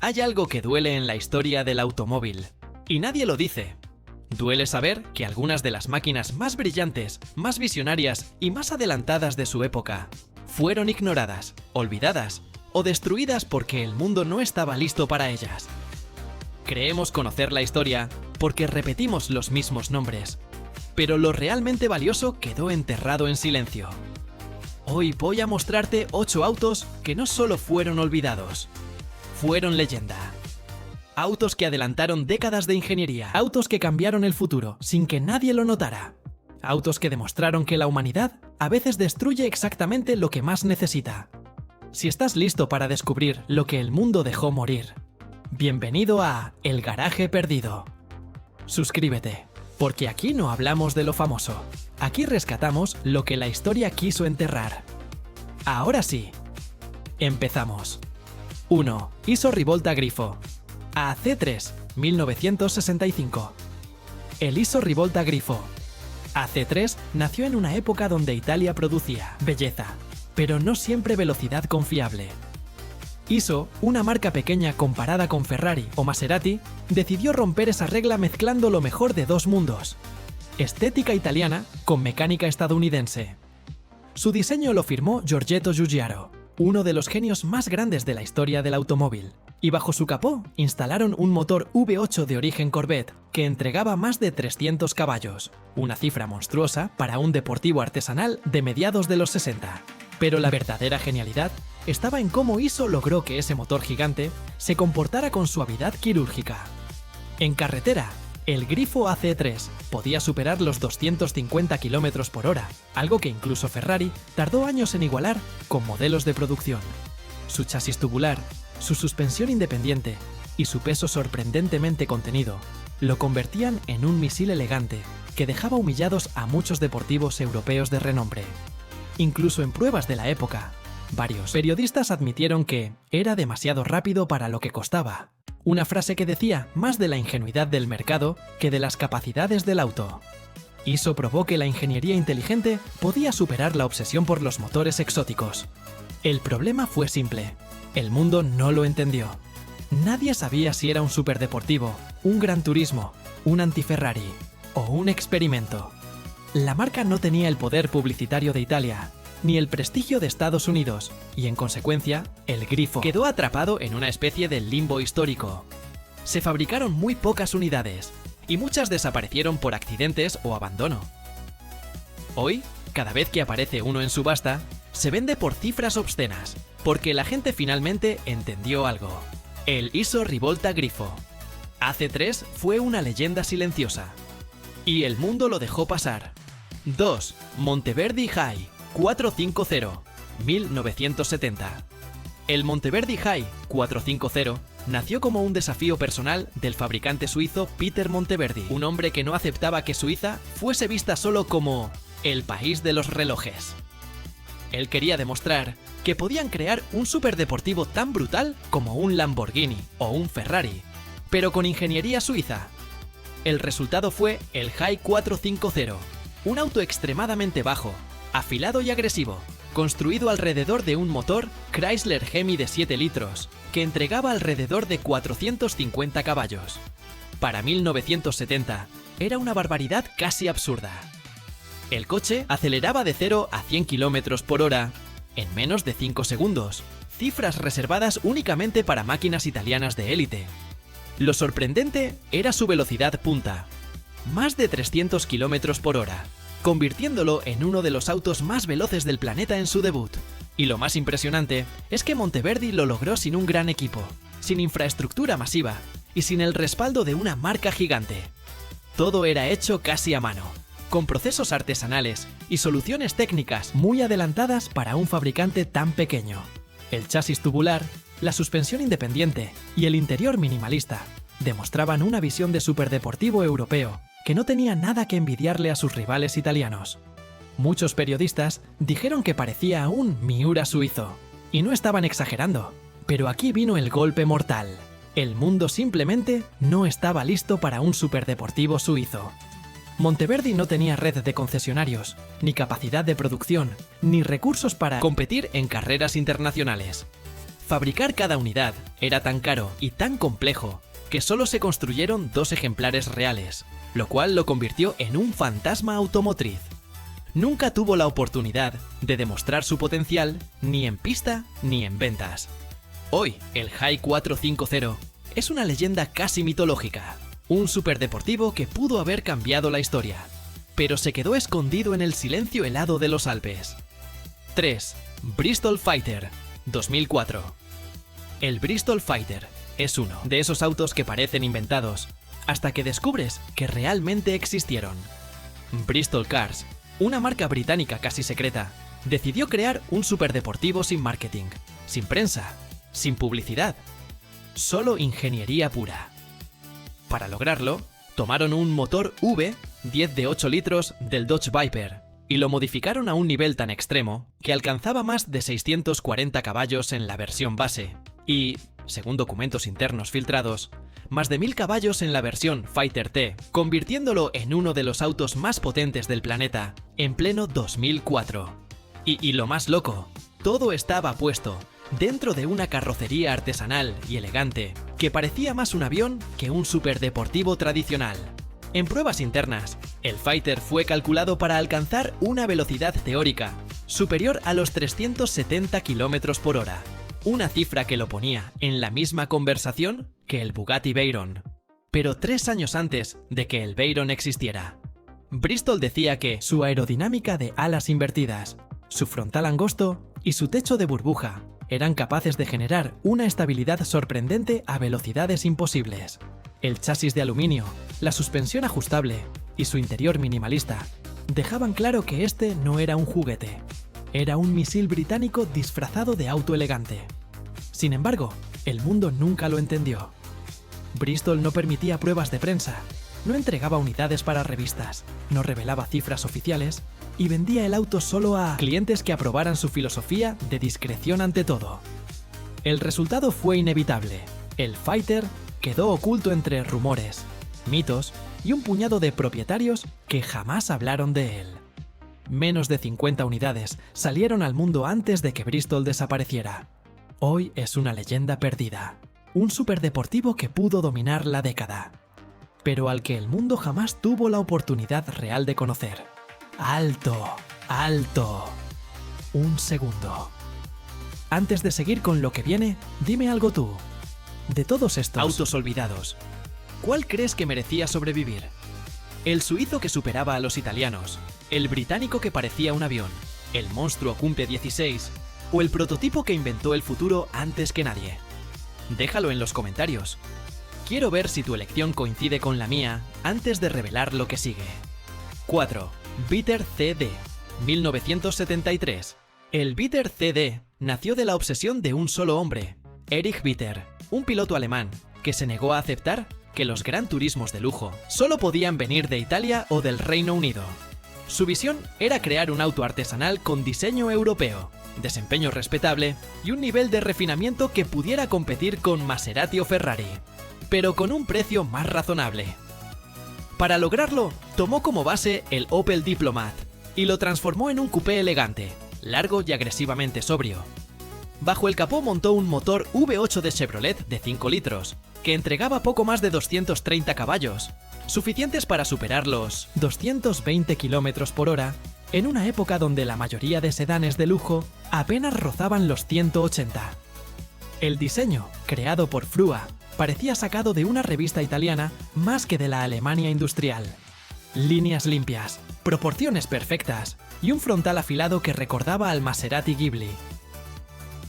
Hay algo que duele en la historia del automóvil, y nadie lo dice. Duele saber que algunas de las máquinas más brillantes, más visionarias y más adelantadas de su época fueron ignoradas, olvidadas o destruidas porque el mundo no estaba listo para ellas. Creemos conocer la historia porque repetimos los mismos nombres, pero lo realmente valioso quedó enterrado en silencio. Hoy voy a mostrarte 8 autos que no solo fueron olvidados, fueron leyenda. Autos que adelantaron décadas de ingeniería, autos que cambiaron el futuro sin que nadie lo notara. Autos que demostraron que la humanidad a veces destruye exactamente lo que más necesita. Si estás listo para descubrir lo que el mundo dejó morir, bienvenido a El Garaje Perdido. Suscríbete, porque aquí no hablamos de lo famoso. Aquí rescatamos lo que la historia quiso enterrar. Ahora sí, empezamos. 1. Iso Rivolta Grifo. AC3, 1965. El Iso Rivolta Grifo. AC3 nació en una época donde Italia producía belleza, pero no siempre velocidad confiable. Iso, una marca pequeña comparada con Ferrari o Maserati, decidió romper esa regla mezclando lo mejor de dos mundos: estética italiana con mecánica estadounidense. Su diseño lo firmó Giorgetto Giugiaro, uno de los genios más grandes de la historia del automóvil, y bajo su capó instalaron un motor V8 de origen Corvette que entregaba más de 300 caballos, una cifra monstruosa para un deportivo artesanal de mediados de los 60. Pero la verdadera genialidad estaba en cómo Iso logró que ese motor gigante se comportara con suavidad quirúrgica. En carretera, el Grifo AC3 podía superar los 250 km por hora, algo que incluso Ferrari tardó años en igualar con modelos de producción. Su chasis tubular, su suspensión independiente y su peso sorprendentemente contenido lo convertían en un misil elegante que dejaba humillados a muchos deportivos europeos de renombre. Incluso en pruebas de la época, varios periodistas admitieron que era demasiado rápido para lo que costaba. Una frase que decía más de la ingenuidad del mercado que de las capacidades del auto. Iso probó que la ingeniería inteligente podía superar la obsesión por los motores exóticos. El problema fue simple: el mundo no lo entendió. Nadie sabía si era un superdeportivo, un gran turismo, un anti-Ferrari o un experimento. La marca no tenía el poder publicitario de Italia, ni el prestigio de Estados Unidos, y en consecuencia, el Grifo quedó atrapado en una especie de limbo histórico. Se fabricaron muy pocas unidades, y muchas desaparecieron por accidentes o abandono. Hoy, cada vez que aparece uno en subasta, se vende por cifras obscenas, porque la gente finalmente entendió algo. El Iso Rivolta Grifo. AC3 fue una leyenda silenciosa, y el mundo lo dejó pasar. 2. Monteverdi High 450, 1970. El Monteverdi High 450 nació como un desafío personal del fabricante suizo Peter Monteverdi, un hombre que no aceptaba que Suiza fuese vista solo como el país de los relojes. Él quería demostrar que podían crear un superdeportivo tan brutal como un Lamborghini o un Ferrari, pero con ingeniería suiza. El resultado fue el High 450, un auto extremadamente bajo, afilado y agresivo, construido alrededor de un motor Chrysler Hemi de 7 litros, que entregaba alrededor de 450 caballos. Para 1970, era una barbaridad casi absurda. El coche aceleraba de 0 a 100 km por hora en menos de 5 segundos, cifras reservadas únicamente para máquinas italianas de élite. Lo sorprendente era su velocidad punta, más de 300 km por hora, convirtiéndolo en uno de los autos más veloces del planeta en su debut. Y lo más impresionante es que Monteverdi lo logró sin un gran equipo, sin infraestructura masiva y sin el respaldo de una marca gigante. Todo era hecho casi a mano, con procesos artesanales y soluciones técnicas muy adelantadas para un fabricante tan pequeño. El chasis tubular, la suspensión independiente y el interior minimalista demostraban una visión de superdeportivo europeo que no tenía nada que envidiarle a sus rivales italianos. Muchos periodistas dijeron que parecía un Miura suizo, y no estaban exagerando, pero aquí vino el golpe mortal. El mundo simplemente no estaba listo para un superdeportivo suizo. Monteverdi no tenía red de concesionarios, ni capacidad de producción, ni recursos para competir en carreras internacionales. Fabricar cada unidad era tan caro y tan complejo que solo se construyeron 2 ejemplares reales, lo cual lo convirtió en un fantasma automotriz. Nunca tuvo la oportunidad de demostrar su potencial ni en pista ni en ventas. Hoy, el Hi 450 es una leyenda casi mitológica, un superdeportivo que pudo haber cambiado la historia, pero se quedó escondido en el silencio helado de los Alpes. 3. Bristol Fighter, 2004. El Bristol Fighter es uno de esos autos que parecen inventados, hasta que descubres que realmente existieron. Bristol Cars, una marca británica casi secreta, decidió crear un superdeportivo sin marketing, sin prensa, sin publicidad, solo ingeniería pura. Para lograrlo, tomaron un motor V 10 de 8 litros del Dodge Viper y lo modificaron a un nivel tan extremo que alcanzaba más de 640 caballos en la versión base y, según documentos internos filtrados, más de 1000 caballos en la versión Fighter T, convirtiéndolo en uno de los autos más potentes del planeta en pleno 2004. Y lo más loco, todo estaba puesto dentro de una carrocería artesanal y elegante que parecía más un avión que un superdeportivo tradicional. En pruebas internas, el Fighter fue calculado para alcanzar una velocidad teórica superior a los 370 km por hora, una cifra que lo ponía en la misma conversación que el Bugatti Veyron. Pero 3 años antes de que el Veyron existiera, Bristol decía que su aerodinámica de alas invertidas, su frontal angosto y su techo de burbuja eran capaces de generar una estabilidad sorprendente a velocidades imposibles. El chasis de aluminio, la suspensión ajustable y su interior minimalista dejaban claro que este no era un juguete, era un misil británico disfrazado de auto elegante. Sin embargo, el mundo nunca lo entendió. Bristol no permitía pruebas de prensa, no entregaba unidades para revistas, no revelaba cifras oficiales y vendía el auto solo a clientes que aprobaran su filosofía de discreción ante todo. El resultado fue inevitable. El Fighter quedó oculto entre rumores, mitos y un puñado de propietarios que jamás hablaron de él. Menos de 50 unidades salieron al mundo antes de que Bristol desapareciera. Hoy es una leyenda perdida, un superdeportivo que pudo dominar la década, pero al que el mundo jamás tuvo la oportunidad real de conocer. ¡Alto! ¡Alto! Un segundo. Antes de seguir con lo que viene, dime algo tú. De todos estos autos olvidados, ¿cuál crees que merecía sobrevivir? ¿El suizo que superaba a los italianos? ¿El británico que parecía un avión? ¿El monstruo Cumpe 16? ¿O el prototipo que inventó el futuro antes que nadie? Déjalo en los comentarios. Quiero ver si tu elección coincide con la mía antes de revelar lo que sigue. 4. Bitter CD, 1973. El Bitter CD nació de la obsesión de un solo hombre, Erich Bitter, un piloto alemán que se negó a aceptar que los gran turismos de lujo solo podían venir de Italia o del Reino Unido. Su visión era crear un auto artesanal con diseño europeo, desempeño respetable y un nivel de refinamiento que pudiera competir con Maserati o Ferrari, pero con un precio más razonable. Para lograrlo, tomó como base el Opel Diplomat y lo transformó en un coupé elegante, largo y agresivamente sobrio. Bajo el capó montó un motor V8 de Chevrolet de 5 litros, que entregaba poco más de 230 caballos, suficientes para superar los 220 km por hora en una época donde la mayoría de sedanes de lujo apenas rozaban los 180. El diseño, creado por Frua, parecía sacado de una revista italiana más que de la Alemania industrial. Líneas limpias, proporciones perfectas y un frontal afilado que recordaba al Maserati Ghibli.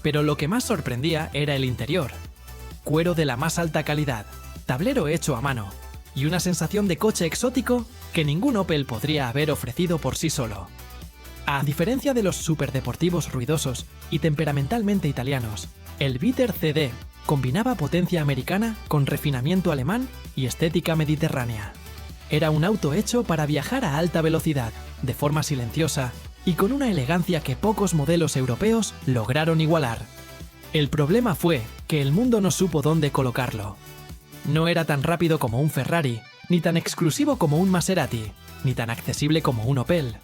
Pero lo que más sorprendía era el interior. Cuero de la más alta calidad, tablero hecho a mano y una sensación de coche exótico que ningún Opel podría haber ofrecido por sí solo. A diferencia de los superdeportivos ruidosos y temperamentalmente italianos, el Bitter CD combinaba potencia americana con refinamiento alemán y estética mediterránea. Era un auto hecho para viajar a alta velocidad, de forma silenciosa y con una elegancia que pocos modelos europeos lograron igualar. El problema fue que el mundo no supo dónde colocarlo. No era tan rápido como un Ferrari, ni tan exclusivo como un Maserati, ni tan accesible como un Opel.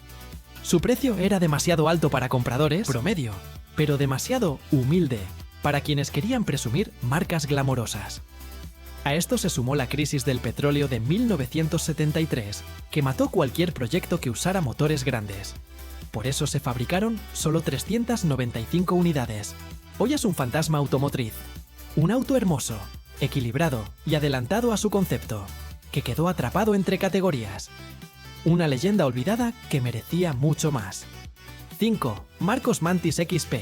Su precio era demasiado alto para compradores promedio, pero demasiado humilde para quienes querían presumir marcas glamorosas. A esto se sumó la crisis del petróleo de 1973, que mató cualquier proyecto que usara motores grandes. Por eso se fabricaron solo 395 unidades. Hoy es un fantasma automotriz. Un auto hermoso, equilibrado y adelantado a su concepto, que quedó atrapado entre categorías. Una leyenda olvidada que merecía mucho más. 5. Marcos Mantis XP,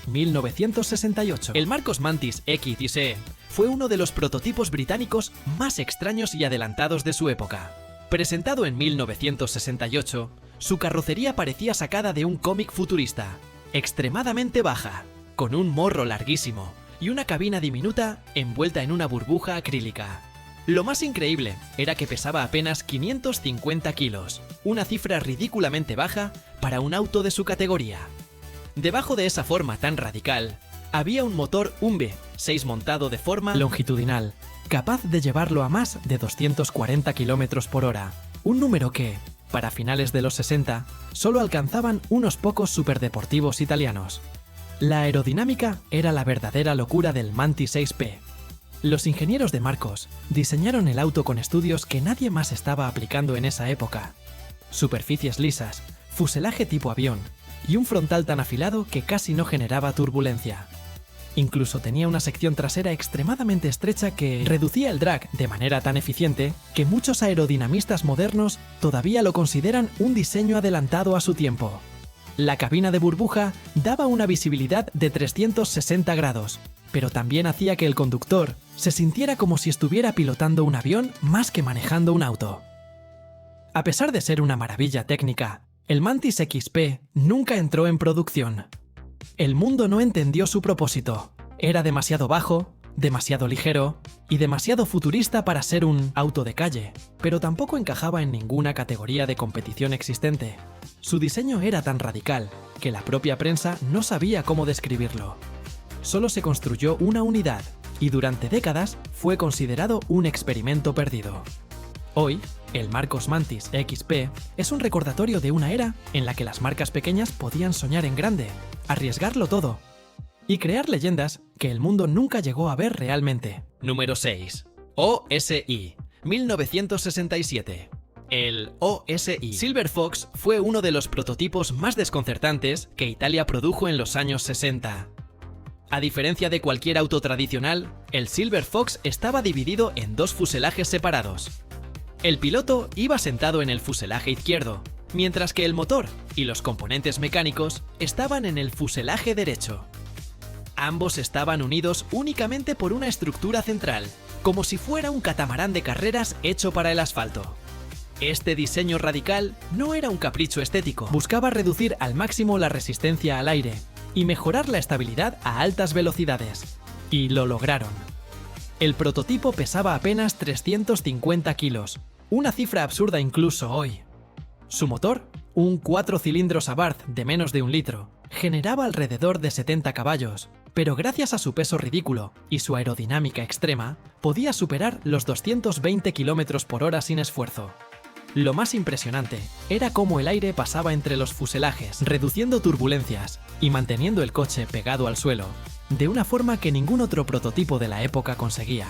1968. El Marcos Mantis XE fue uno de los prototipos británicos más extraños y adelantados de su época. Presentado en 1968, su carrocería parecía sacada de un cómic futurista, extremadamente baja, con un morro larguísimo y una cabina diminuta envuelta en una burbuja acrílica. Lo más increíble era que pesaba apenas 550 kilos, una cifra ridículamente baja para un auto de su categoría. Debajo de esa forma tan radical, había un motor V6 montado de forma longitudinal, capaz de llevarlo a más de 240 km por hora, un número que, para finales de los 60, solo alcanzaban unos pocos superdeportivos italianos. La aerodinámica era la verdadera locura del Mantis XP. Los ingenieros de Marcos diseñaron el auto con estudios que nadie más estaba aplicando en esa época. Superficies lisas, fuselaje tipo avión y un frontal tan afilado que casi no generaba turbulencia. Incluso tenía una sección trasera extremadamente estrecha que reducía el drag de manera tan eficiente que muchos aerodinamistas modernos todavía lo consideran un diseño adelantado a su tiempo. La cabina de burbuja daba una visibilidad de 360 grados, pero también hacía que el conductor se sintiera como si estuviera pilotando un avión más que manejando un auto. A pesar de ser una maravilla técnica, el Mantis XP nunca entró en producción. El mundo no entendió su propósito. Era demasiado bajo, demasiado ligero y demasiado futurista para ser un auto de calle, pero tampoco encajaba en ninguna categoría de competición existente. Su diseño era tan radical que la propia prensa no sabía cómo describirlo. Solo se construyó una unidad y durante décadas fue considerado un experimento perdido. Hoy, el Marcos Mantis XP es un recordatorio de una era en la que las marcas pequeñas podían soñar en grande, arriesgarlo todo y crear leyendas que el mundo nunca llegó a ver realmente. Número 6. OSI, 1967. El OSI Silver Fox fue uno de los prototipos más desconcertantes que Italia produjo en los años 60. A diferencia de cualquier auto tradicional, el Silver Fox estaba dividido en dos fuselajes separados. El piloto iba sentado en el fuselaje izquierdo, mientras que el motor y los componentes mecánicos estaban en el fuselaje derecho. Ambos estaban unidos únicamente por una estructura central, como si fuera un catamarán de carreras hecho para el asfalto. Este diseño radical no era un capricho estético, buscaba reducir al máximo la resistencia al aire y mejorar la estabilidad a altas velocidades. Y lo lograron. El prototipo pesaba apenas 350 kilos, una cifra absurda incluso hoy. Su motor, un 4 cilindros Abarth de menos de 1 litro, generaba alrededor de 70 caballos, pero gracias a su peso ridículo y su aerodinámica extrema, podía superar los 220 km por hora sin esfuerzo. Lo más impresionante era cómo el aire pasaba entre los fuselajes, reduciendo turbulencias y manteniendo el coche pegado al suelo, de una forma que ningún otro prototipo de la época conseguía.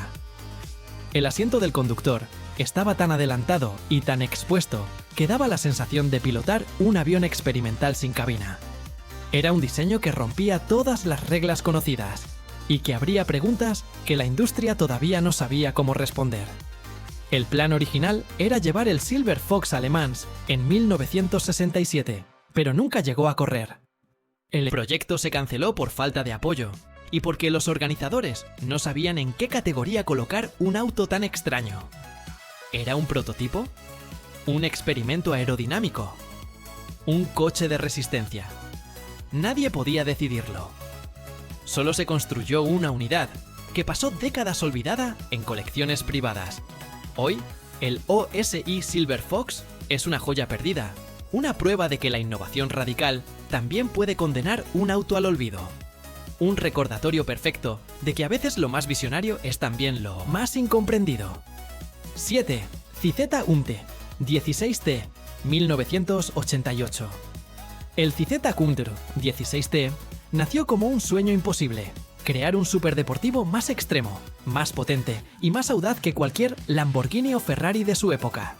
El asiento del conductor estaba tan adelantado y tan expuesto que daba la sensación de pilotar un avión experimental sin cabina. Era un diseño que rompía todas las reglas conocidas y que abría preguntas que la industria todavía no sabía cómo responder. El plan original era llevar el Silver Fox a Le Mans en 1967, pero nunca llegó a correr. El proyecto se canceló por falta de apoyo y porque los organizadores no sabían en qué categoría colocar un auto tan extraño. ¿Era un prototipo? ¿Un experimento aerodinámico? ¿Un coche de resistencia? Nadie podía decidirlo. Solo se construyó una unidad, que pasó décadas olvidada en colecciones privadas. Hoy, el OSI Silver Fox es una joya perdida, una prueba de que la innovación radical también puede condenar un auto al olvido. Un recordatorio perfecto de que a veces lo más visionario es también lo más incomprendido. 7. Cizeta Umte, 16T, 1988. El Cizeta Cumtr 16T nació como un sueño imposible. crear un superdeportivo más extremo, más potente y más audaz que cualquier Lamborghini o Ferrari de su época.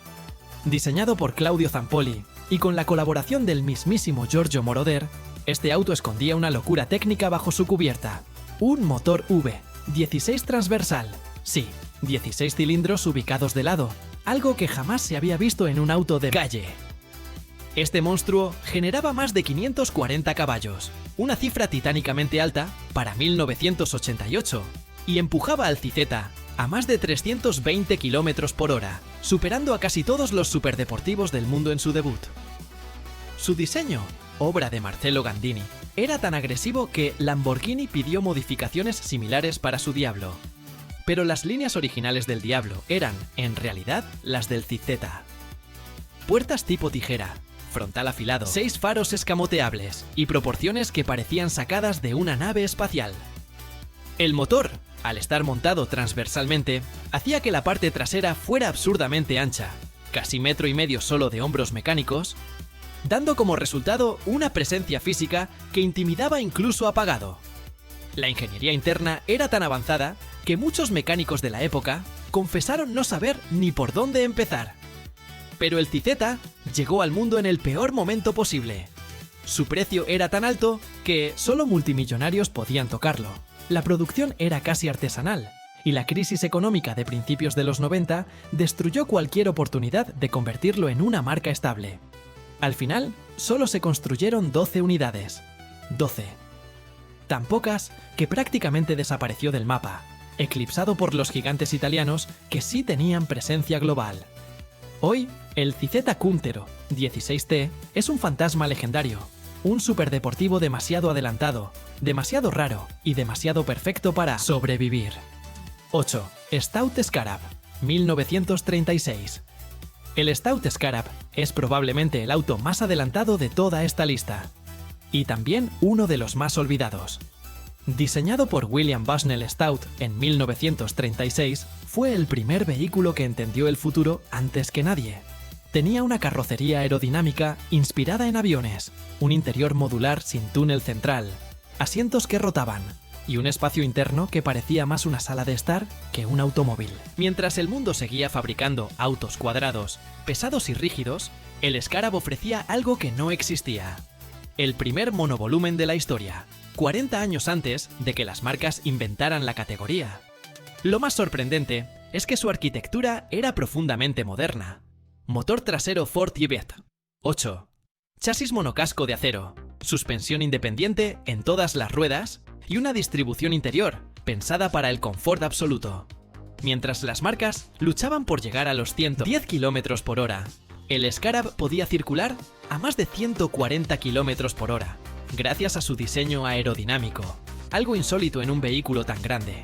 Diseñado por Claudio Zampoli y con la colaboración del mismísimo Giorgio Moroder, este auto escondía una locura técnica bajo su cubierta. Un motor V16 transversal. Sí, 16 cilindros ubicados de lado, algo que jamás se había visto en un auto de calle. Este monstruo generaba más de 540 caballos, una cifra titánicamente alta para 1988, y empujaba al Cizeta a más de 320 km por hora, superando a casi todos los superdeportivos del mundo en su debut. Su diseño, obra de Marcello Gandini, era tan agresivo que Lamborghini pidió modificaciones similares para su Diablo. Pero las líneas originales del Diablo eran, en realidad, las del Cizeta. Puertas tipo tijera, frontal afilado, 6 faros escamoteables y proporciones que parecían sacadas de una nave espacial. El motor, al estar montado transversalmente, hacía que la parte trasera fuera absurdamente ancha, casi 1,5 metros solo de hombros mecánicos, dando como resultado una presencia física que intimidaba incluso apagado. La ingeniería interna era tan avanzada que muchos mecánicos de la época confesaron no saber ni por dónde empezar. Pero el Cizeta llegó al mundo en el peor momento posible. Su precio era tan alto que solo multimillonarios podían tocarlo. La producción era casi artesanal, y la crisis económica de principios de los 90 destruyó cualquier oportunidad de convertirlo en una marca estable. Al final, solo se construyeron 12 unidades. 12. Tan pocas que prácticamente desapareció del mapa, eclipsado por los gigantes italianos que sí tenían presencia global. Hoy, el Cizeta Cúntero 16T es un fantasma legendario, un superdeportivo demasiado adelantado, demasiado raro y demasiado perfecto para sobrevivir. 8. Stout Scarab, 1936. El Stout Scarab es probablemente el auto más adelantado de toda esta lista, y también uno de los más olvidados. Diseñado por William Bushnell Stout en 1936, fue el primer vehículo que entendió el futuro antes que nadie. Tenía una carrocería aerodinámica inspirada en aviones, un interior modular sin túnel central, asientos que rotaban y un espacio interno que parecía más una sala de estar que un automóvil. Mientras el mundo seguía fabricando autos cuadrados, pesados y rígidos, el Scarab ofrecía algo que no existía: el primer monovolumen de la historia, 40 años antes de que las marcas inventaran la categoría. Lo más sorprendente es que su arquitectura era profundamente moderna. Motor trasero Ford Yvette 8. Chasis monocasco de acero, suspensión independiente en todas las ruedas y una distribución interior pensada para el confort absoluto. Mientras las marcas luchaban por llegar a los 110 km por hora, el Scarab podía circular a más de 140 km por hora, gracias a su diseño aerodinámico, algo insólito en un vehículo tan grande.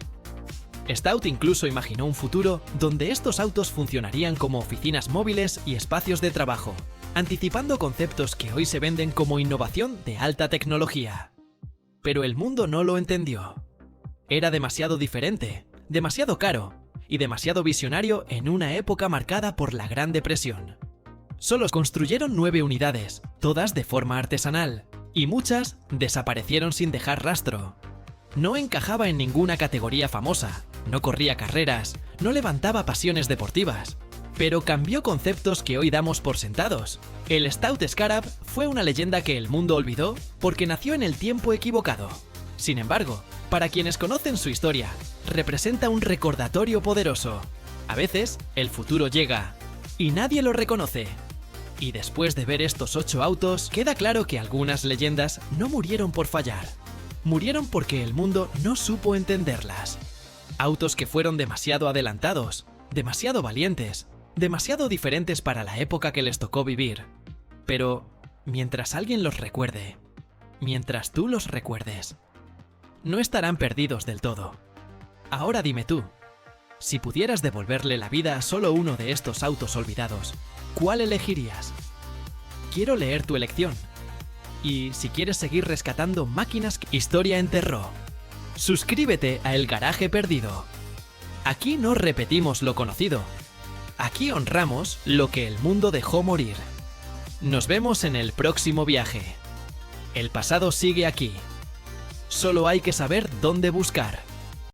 Stout incluso imaginó un futuro donde estos autos funcionarían como oficinas móviles y espacios de trabajo, anticipando conceptos que hoy se venden como innovación de alta tecnología. Pero el mundo no lo entendió. Era demasiado diferente, demasiado caro y demasiado visionario en una época marcada por la Gran Depresión. Solo construyeron 9 unidades, todas de forma artesanal, y muchas desaparecieron sin dejar rastro. No encajaba en ninguna categoría famosa, no corría carreras, no levantaba pasiones deportivas, pero cambió conceptos que hoy damos por sentados. El Stout Scarab fue una leyenda que el mundo olvidó porque nació en el tiempo equivocado. Sin embargo, para quienes conocen su historia, representa un recordatorio poderoso. A veces, el futuro llega y nadie lo reconoce. Y después de ver estos 8 autos, queda claro que algunas leyendas no murieron por fallar. Murieron porque el mundo no supo entenderlas. Autos que fueron demasiado adelantados, demasiado valientes, demasiado diferentes para la época que les tocó vivir. Pero mientras alguien los recuerde, mientras tú los recuerdes, no estarán perdidos del todo. Ahora dime tú, si pudieras devolverle la vida a solo uno de estos autos olvidados, ¿cuál elegirías? Quiero leer tu elección. Y si quieres seguir rescatando máquinas que historia enterró, suscríbete a El Garaje Perdido. Aquí no repetimos lo conocido. Aquí honramos lo que el mundo dejó morir. Nos vemos en el próximo viaje. El pasado sigue aquí. Solo hay que saber dónde buscar.